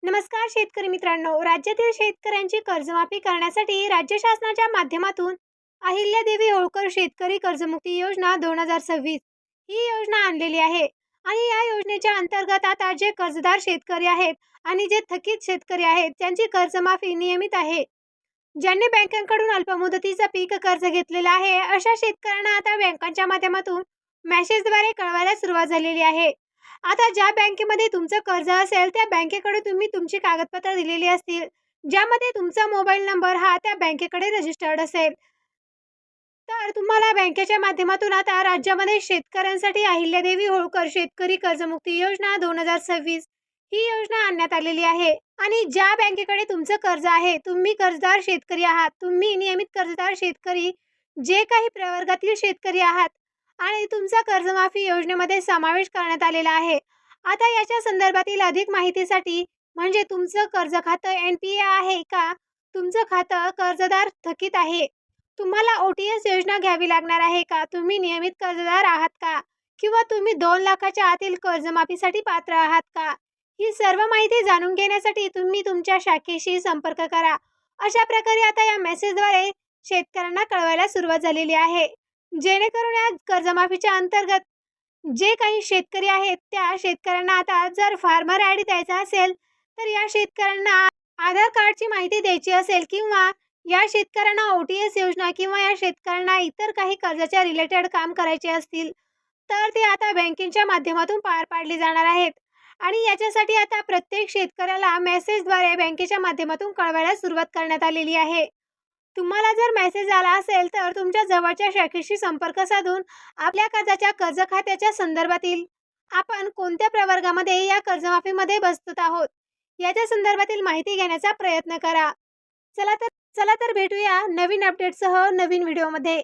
नमस्कार शेतकरी मित्रांनो, राज्यातील शेतकऱ्यांची कर्जमाफी करण्यासाठी राज्य शासनाच्या माध्यमातून अहिल्यादेवी होळकर शेतकरी कर्जमुक्ती योजना 2026 ही योजना आणलेली आहे. आणि या योजनेच्या अंतर्गत आता जे कर्जदार शेतकरी आहेत आणि जे थकीत शेतकरी आहेत त्यांची कर्जमाफी नियमित आहे. ज्यांनी बँकांकडून अल्पमुदतीचा पीक कर्ज घेतलेला आहे अशा शेतकऱ्यांना आता बँकांच्या माध्यमातून मेसेजद्वारे कळवायला सुरुवात झालेली आहे. आता ज्या बँकेमध्ये तुमचं कर्ज असेल त्या बँकेकडे तुम्ही तुमची कागदपत्र दिलेली असतील, ज्यामध्ये तुमचा मोबाईल नंबर हा त्या बँकेकडे रजिस्टर्ड असेल, तर तुम्हाला बँकेच्या माध्यमातून आता राज्यामध्ये शेतकऱ्यांसाठी अहिल्यादेवी होळकर शेतकरी कर्जमुक्ती योजना 2026 ही योजना आणण्यात आलेली आहे. आणि ज्या बँकेकडे तुमचं कर्ज आहे, तुम्ही कर्जदार शेतकरी आहात, तुम्ही नियमित कर्जदार शेतकरी, जे काही प्रवर्गातील शेतकरी आहात आणि तुमचा कर्जमाफी योजनेमध्ये समावेश करण्यात आलेला आहे. आता याच्या संदर्भातील अधिक माहितीसाठी म्हणजे तुमचं कर्ज खातं NPA आहे का? तुमचं खातं कर्जदार थकीत आहे? तुम्हाला OTS योजना घ्यावी लागणार आहे का? तुम्ही नियमित कर्जदार आहात का? किंवा तुम्ही 2 लाखाच्या आतील कर्जमाफीसाठी पात्र आहात का? ही सर्व माहिती जाणून घेण्यासाठी तुम्ही तुमच्या शाखेशी संपर्क करा. अशा प्रकारे आता या मेसेजद्वारे शेतकऱ्यांना कळवायला सुरुवात झालेली आहे. जेणेकरून या कर्जमाफीच्या अंतर्गत जे काही शेतकरी आहेत त्या शेतकऱ्यांना आता जर फार्मर आयडी द्यायचा असेल, तर या शेतकऱ्यांना आधार कार्डची माहिती द्यायची असेल किंवा या शेतकऱ्यांना OTS योजना किंवा या शेतकऱ्यांना इतर काही कर्जाच्या रिलेटेड काम करायचे असतील, तर ते आता बँकेच्या माध्यमातून पार पाडले जाणार आहेत. आणि याच्यासाठी आता प्रत्येक शेतकऱ्याला मेसेजद्वारे बँकेच्या माध्यमातून कळवायला सुरुवात करण्यात आलेली आहे. तुम्हाला जर मेसेज आला असेल तर तुमच्या जवळच्या शाखेशी संपर्क साधून आपल्या कर्जाच्या कर्ज खात्याच्या संदर्भातील आपण कोणत्या प्रवर्गामध्ये या कर्जमाफीमध्ये बसत आहोत याच्या संदर्भातील माहिती घेण्याचा प्रयत्न करा. चला तर भेटूया नवीन अपडेटसह नवीन व्हिडिओमध्ये.